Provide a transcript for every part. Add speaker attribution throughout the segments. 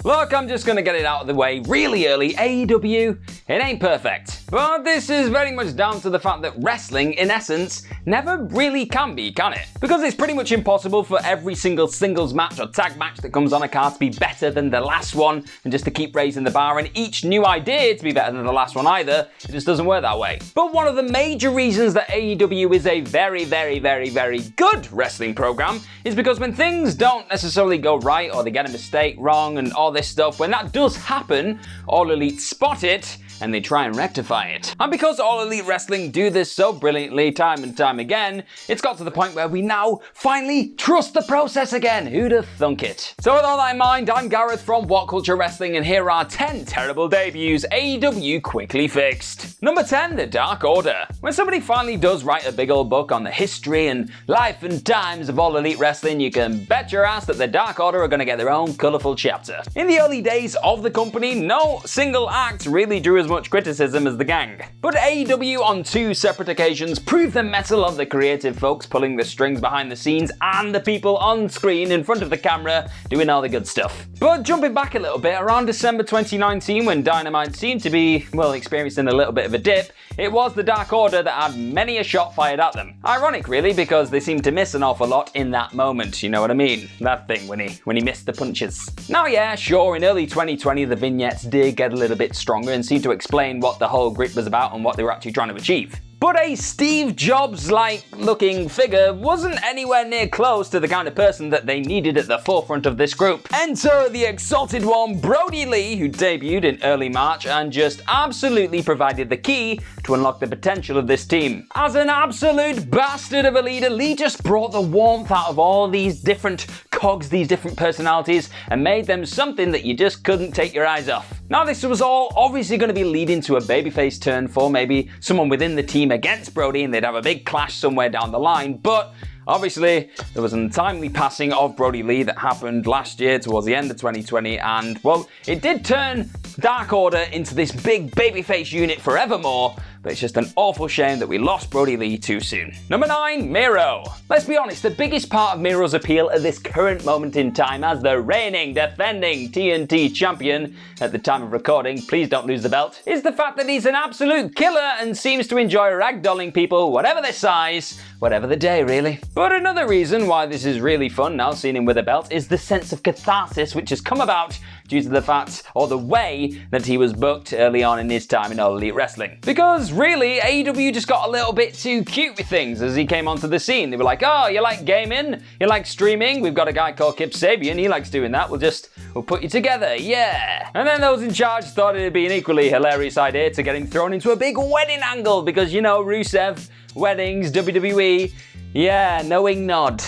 Speaker 1: Look, I'm just gonna get it out of the way really early. AEW, it ain't perfect. But this is very much down to the fact that wrestling, in essence, never really can be, can it? Because it's pretty much impossible for every single singles match or tag match that comes on a card to be better than the last one, and just to keep raising the bar, and each new idea to be better than the last one either. It just doesn't work that way. But one of the major reasons that AEW is a very good wrestling program is because when things don't necessarily go right, or they get a mistake wrong and all this stuff, when that does happen, All Elite spot it and they try and rectify it. And because All Elite Wrestling do this so brilliantly time and time again, it's got to the point where we now finally trust the process again. Who'd have thunk it? So with all that in mind, I'm Gareth from What Culture Wrestling, and here are 10 terrible debuts AEW quickly fixed. Number 10, The Dark Order. When somebody finally does write a big old book on the history and life and times of All Elite Wrestling, you can bet your ass that The Dark Order are going to get their own colourful chapter. In the early days of the company, no single act really drew as much criticism as the gang. But AEW on 2 separate occasions proved the mettle of the creative folks pulling the strings behind the scenes and the people on screen in front of the camera doing all the good stuff. But jumping back a little bit, around December 2019, when Dynamite seemed to be, well, experiencing a little bit of a dip, it was the Dark Order that had many a shot fired at them. Ironic really, because they seemed to miss an awful lot in that moment, you know what I mean? That thing when he missed the punches. Now yeah, sure, in early 2020 the vignettes did get a little bit stronger and seemed to explain what the whole group was about and what they were actually trying to achieve. But a Steve Jobs-like looking figure wasn't anywhere near close to the kind of person that they needed at the forefront of this group. Enter the exalted one, Brody Lee, who debuted in early March and just absolutely provided the key to unlock the potential of this team. As an absolute bastard of a leader, Lee just brought the warmth out of all these different cogs, these different personalities, and made them something that you just couldn't take your eyes off. Now this was all obviously going to be leading to a babyface turn for maybe someone within the team against Brody, and they'd have a big clash somewhere down the line, but obviously, there was an untimely passing of Brody Lee that happened last year towards the end of 2020, and, well, it did turn Dark Order into this big babyface unit forevermore, but it's just an awful shame that we lost Brody Lee too soon. Number 9, Miro. Let's be honest, the biggest part of Miro's appeal at this current moment in time as the reigning, defending TNT champion at the time of recording, please don't lose the belt, is the fact that he's an absolute killer and seems to enjoy ragdolling people, whatever their size, whatever the day, really. But another reason why this is really fun now seeing him with a belt is the sense of catharsis which has come about due to the fact, or the way, that he was booked early on in his time in All Elite Wrestling. Because really, AEW just got a little bit too cute with things as he came onto the scene. They were like, oh, you like gaming? You like streaming? We've got a guy called Kip Sabian, he likes doing that. We'll put you together, yeah. And then those in charge thought it'd be an equally hilarious idea to get him thrown into a big wedding angle because, you know, Rusev, weddings, WWE, yeah, knowing nod.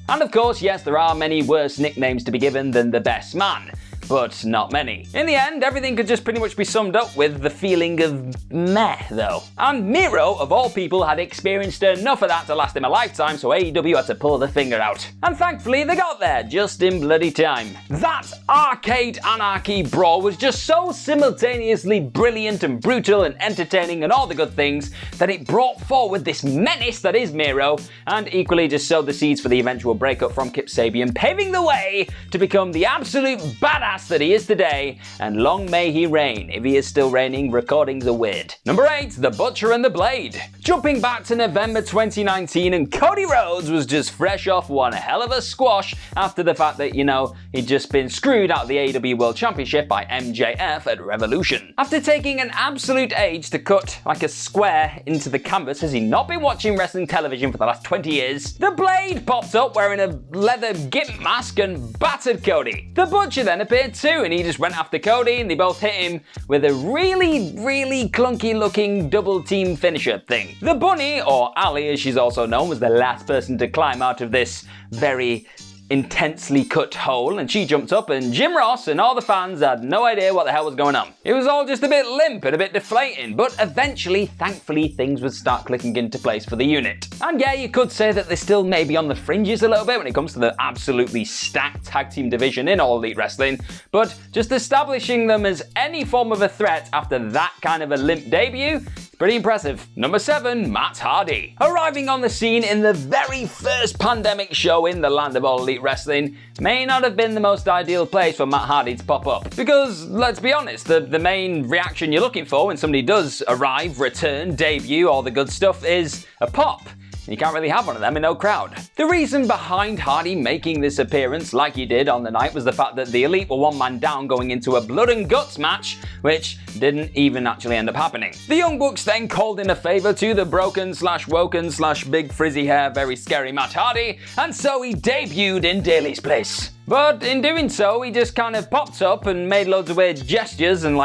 Speaker 1: And of course, yes, there are many worse nicknames to be given than the best man, but not many. In the end, everything could just pretty much be summed up with the feeling of meh, though. And Miro, of all people, had experienced enough of that to last him a lifetime, so AEW had to pull the finger out. And thankfully, they got there, just in bloody time. That Arcade Anarchy brawl was just so simultaneously brilliant and brutal and entertaining and all the good things that it brought forward this menace that is Miro, and equally just sowed the seeds for the eventual breakup from Kip Sabian, paving the way to become the absolute badass that he is today, and long may he reign. If he is still reigning, recordings are weird. Number 8, The Butcher and the Blade. Jumping back to November 2019, and Cody Rhodes was just fresh off one hell of a squash after the fact that, you know, he'd just been screwed out of the AEW World Championship by MJF at Revolution. After taking an absolute age to cut like a square into the canvas, has he not been watching wrestling television for the last 20 years? The Blade popped up wearing a leather gimp mask and battered Cody. The Butcher then appeared too, and he just went after Cody, and they both hit him with a really clunky looking double team finisher thing. The Bunny, or Ali as she's also known, was the last person to climb out of this very intensely cut hole, and she jumped up, and Jim Ross and all the fans had no idea what the hell was going on. It was all just a bit limp and a bit deflating, but eventually, thankfully, things would start clicking into place for the unit. And yeah, you could say that they're still maybe on the fringes a little bit when it comes to the absolutely stacked tag team division in All Elite Wrestling, but just establishing them as any form of a threat after that kind of a limp debut, Pretty impressive. Number 7, Matt Hardy. Arriving on the scene in the very first pandemic show in the land of All Elite Wrestling may not have been the most ideal place for Matt Hardy to pop up. Because, let's be honest, the main reaction you're looking for when somebody does arrive, return, debut, all the good stuff is a pop. You can't really have one of them in no crowd. The reason behind Hardy making this appearance like he did on the night was the fact that the Elite were one man down going into a blood and guts match, which didn't even actually end up happening. The Young Bucks then called in a favour to the broken/woken/big frizzy hair very scary Matt Hardy, and so he debuted in Daly's place. But in doing so, he just kind of popped up and made loads of weird gestures and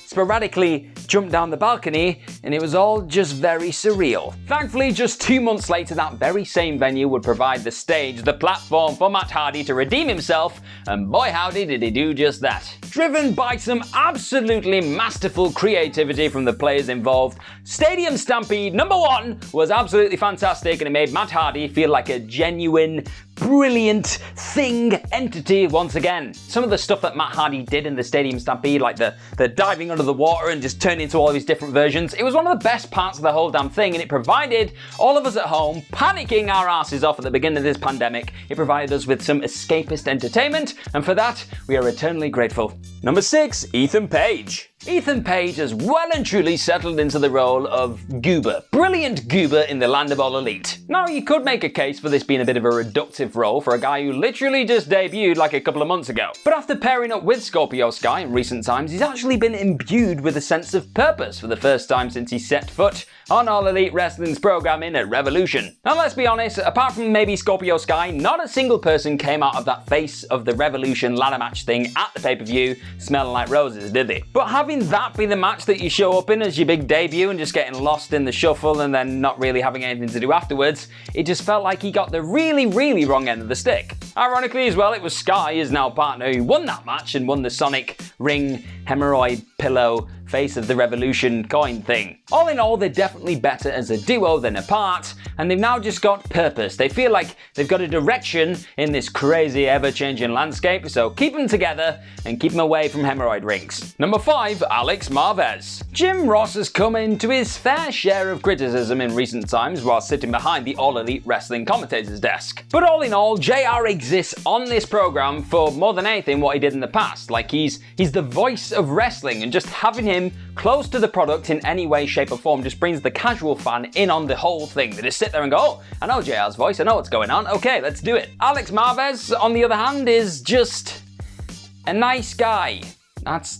Speaker 1: sporadically jumped down the balcony, and it was all just very surreal. Thankfully, just 2 months later, that very same venue would provide the stage, the platform for Matt Hardy to redeem himself, and boy howdy did he do just that. Driven by some absolutely masterful creativity from the players involved, Stadium Stampede #1 was absolutely fantastic, and it made Matt Hardy feel like a genuine, brilliant entity once again. Some of the stuff that Matt Hardy did in the Stadium Stampede, like the diving under the water and just turning into all of his different versions, it was one of the best parts of the whole damn thing, and it provided all of us at home panicking our asses off at the beginning of this pandemic. It provided us with some escapist entertainment, and for that, we are eternally grateful. Number 6, Ethan Page. Ethan Page has well and truly settled into the role of goober. Brilliant goober in the land of All Elite. Now, you could make a case for this being a bit of a reductive role for a guy who literally just debuted like a couple of months ago. But after pairing up with Scorpio Sky in recent times, he's actually been imbued with a sense of purpose for the first time since he set foot on All Elite Wrestling's programming at Revolution. Now, let's be honest, apart from maybe Scorpio Sky, not a single person came out of that face of the Revolution ladder match thing at the pay-per-view smelling like roses, did they? But having that be the match that you show up in as your big debut and just getting lost in the shuffle and then not really having anything to do afterwards, it just felt like he got the really wrong end of the stick. Ironically as well, it was Sky, his now partner, who won that match and won the Sonic ring hemorrhoid pillow face of the Revolution coin thing. All in all, they're definitely better as a duo than apart, and they've now just got purpose. They feel like they've got a direction in this crazy, ever-changing landscape, so keep them together and keep them away from hemorrhoid rings. Number 5, Alex Marvez. Jim Ross has come into his fair share of criticism in recent times while sitting behind the All Elite Wrestling commentator's desk. But all in all, JR exists on this program for more than anything what he did in the past. Like, he's the voice of wrestling, and just having him close to the product in any way, shape or form just brings the casual fan in on the whole thing. They just sit there and go, oh, I know JR's voice, I know what's going on, okay, let's do it. Alex Marvez, on the other hand, is just a nice guy.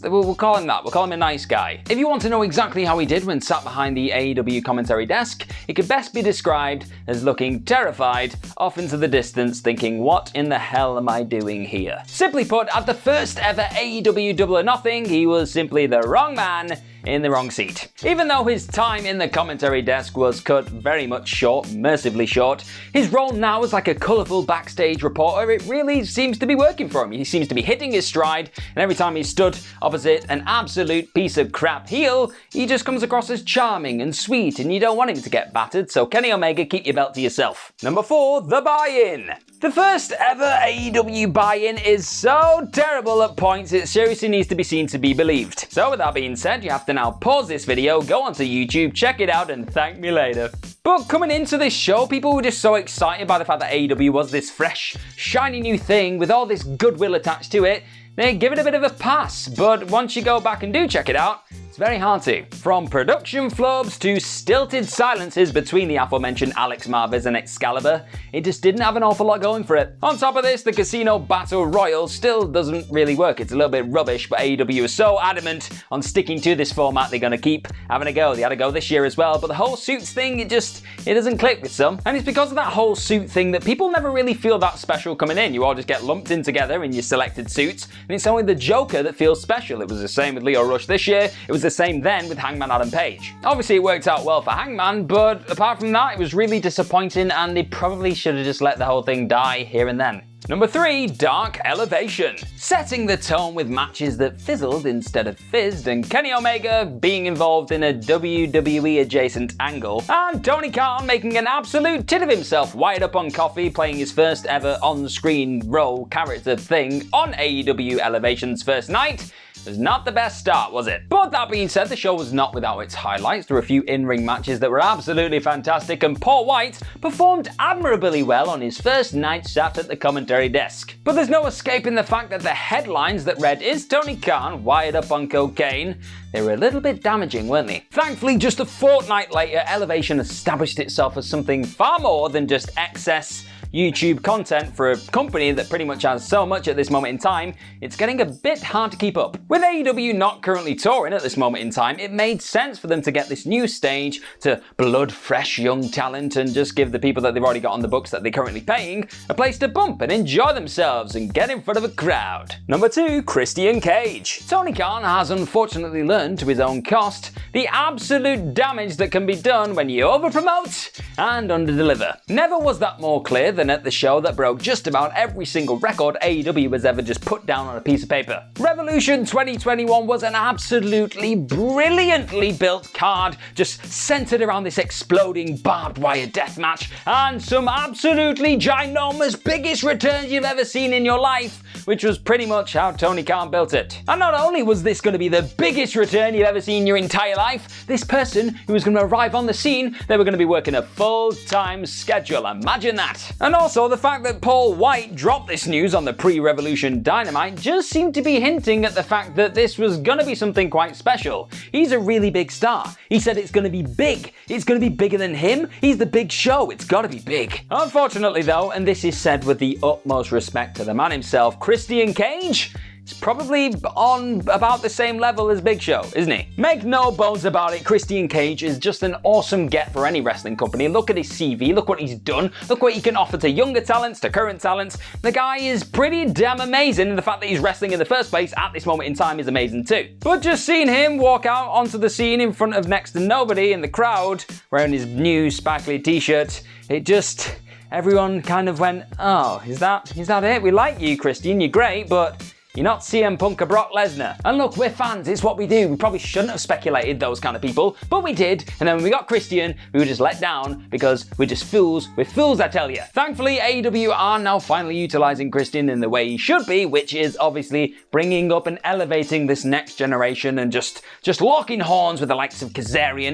Speaker 1: We'll call him that. We'll call him a nice guy. If you want to know exactly how he did when sat behind the AEW commentary desk, it could best be described as looking terrified off into the distance, thinking, what in the hell am I doing here? Simply put, at the first ever AEW Double or Nothing, he was simply the wrong man in the wrong seat. Even though his time in the commentary desk was cut very much short, mercifully short, his role now as like a colourful backstage reporter, it really seems to be working for him. He seems to be hitting his stride, and every time he's stood opposite an absolute piece of crap heel, he just comes across as charming and sweet, and you don't want him to get battered, so Kenny Omega, keep your belt to yourself. Number 4, the buy-in. The first ever AEW buy-in is so terrible at points it seriously needs to be seen to be believed. So with that being said, you have to now pause this video, go onto YouTube, check it out, and thank me later. But coming into this show, people were just so excited by the fact that AEW was this fresh, shiny new thing with all this goodwill attached to it, they give it a bit of a pass. But once you go back and do check it out, it's very hard to. From production flubs to stilted silences between the aforementioned Alex Marvez and Excalibur, it just didn't have an awful lot going for it. On top of this, the Casino Battle Royal still doesn't really work. It's a little bit rubbish, but AEW is so adamant on sticking to this format, they're gonna keep having a go. They had a go this year as well, but the whole suits thing, it doesn't click with some. And it's because of that whole suit thing that people never really feel that special coming in. You all just get lumped in together in your selected suits, and it's only the Joker that feels special. It was the same with Leo Rush this year. It was the same then with Hangman Adam Page. Obviously it worked out well for Hangman, but apart from that, it was really disappointing, and they probably should have just let the whole thing die here and then. Number 3, Dark Elevation. Setting the tone with matches that fizzled instead of fizzed, and Kenny Omega being involved in a WWE adjacent angle, and Tony Khan making an absolute tit of himself wired up on coffee, playing his first ever on-screen role character thing on AEW Elevation's first night. was not the best start, was it? But that being said, the show was not without its highlights. There were a few in-ring matches that were absolutely fantastic, and Paul White performed admirably well on his first night sat at the commentary desk. But there's no escaping the fact that the headlines that read, "Is Tony Khan wired up on cocaine?" they were a little bit damaging, weren't they? Thankfully, just a fortnight later, Elevation established itself as something far more than just excess YouTube content for a company that pretty much has so much at this moment in time. It's getting a bit hard to keep up. With AEW not currently touring at this moment in time, it made sense for them to get this new stage to blood fresh young talent and just give the people that they've already got on the books that they're currently paying a place to bump and enjoy themselves and get in front of a crowd. Number 2, Christian Cage. Tony Khan has unfortunately learned to his own cost the absolute damage that can be done when you overpromote and underdeliver. Never was that more clear than at the show that broke just about every single record AEW has ever just put down on a piece of paper. Revolution 2021 was an absolutely brilliantly built card, just centered around this exploding barbed wire death match and some absolutely ginormous biggest returns you've ever seen in your life, which was pretty much how Tony Khan built it. And not only was this going to be the biggest return you've ever seen in your entire life, this person who was going to arrive on the scene, they were going to be working a full-time schedule. Imagine that. And also, the fact that Paul White dropped this news on the pre-Revolution Dynamite just seemed to be hinting at the fact that this was gonna be something quite special. He's a really big star. He said it's gonna be big. It's gonna be bigger than him. He's the big show. It's gotta be big. Unfortunately though, and this is said with the utmost respect to the man himself, Christian Cage, he's probably on about the same level as Big Show, isn't he? Make no bones about it, Christian Cage is just an awesome get for any wrestling company. Look at his CV, look what he's done, look what he can offer to younger talents, to current talents. The guy is pretty damn amazing, and the fact that he's wrestling in the first place at this moment in time is amazing too. But just seeing him walk out onto the scene in front of next to nobody in the crowd, wearing his new sparkly t-shirt, it just... everyone kind of went, oh, is that it? We like you, Christian, you're great, but... you're not CM Punk or Brock Lesnar. And look, we're fans, it's what we do. We probably shouldn't have speculated those kind of people, but we did. And then when we got Christian, we were just let down because we're just fools. We're fools, I tell you. Thankfully, AEW are now finally utilizing Christian in the way he should be, which is obviously bringing up and elevating this next generation and just locking horns with the likes of Kazarian.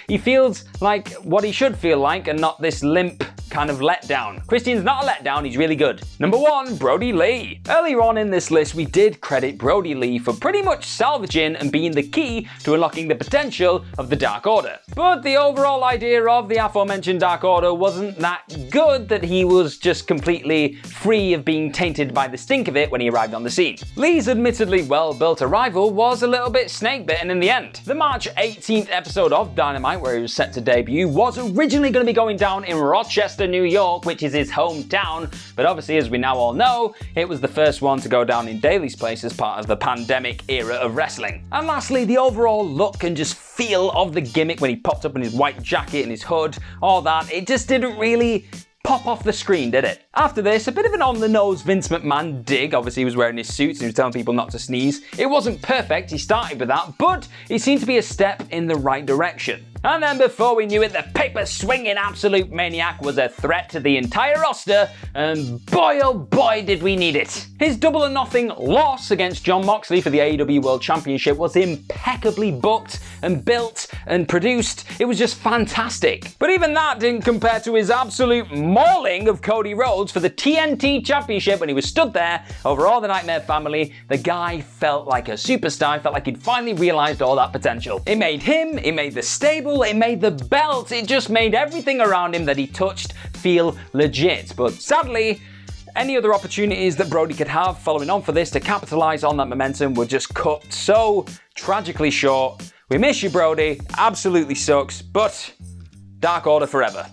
Speaker 1: He feels like what he should feel like and not this limp kind of letdown. Christian's not a letdown, he's really good. Number 1, Brody Lee. Earlier on in this list, we did credit Brody Lee for pretty much salvaging and being the key to unlocking the potential of the Dark Order. But the overall idea of the aforementioned Dark Order wasn't that good that he was just completely free of being tainted by the stink of it when he arrived on the scene. Lee's admittedly well-built arrival was a little bit snake-bitten in the end. The March 18th episode of Dynamite, where he was set to debut, was originally going to be going down in Rochester, New York, which is his hometown, but obviously, as we now all know, it was the first one to go down in Daly's place as part of the pandemic era of wrestling. And lastly, the overall look and just feel of the gimmick when he popped up in his white jacket and his hood, all that, it just didn't really pop off the screen, did it? After this, a bit of an on-the-nose Vince McMahon dig. Obviously, he was wearing his suits and he was telling people not to sneeze. It wasn't perfect, he started with that, but it seemed to be a step in the right direction. And then before we knew it, the paper-swinging absolute maniac was a threat to the entire roster, and boy oh boy did we need it. His Double or Nothing loss against Jon Moxley for the AEW World Championship was impeccably booked and built and produced. It was just fantastic. But even that didn't compare to his absolute mauling of Cody Rhodes for the TNT Championship when he was stood there over all the Nightmare Family. The guy felt like a superstar, felt like he'd finally realized all that potential. It made him, it made the stable, it made the belt, it just made everything around him that he touched feel legit. But sadly, any other opportunities that Brody could have following on for this to capitalize on that momentum were just cut so tragically short. We miss you, Brody. Absolutely sucks, but Dark Order forever.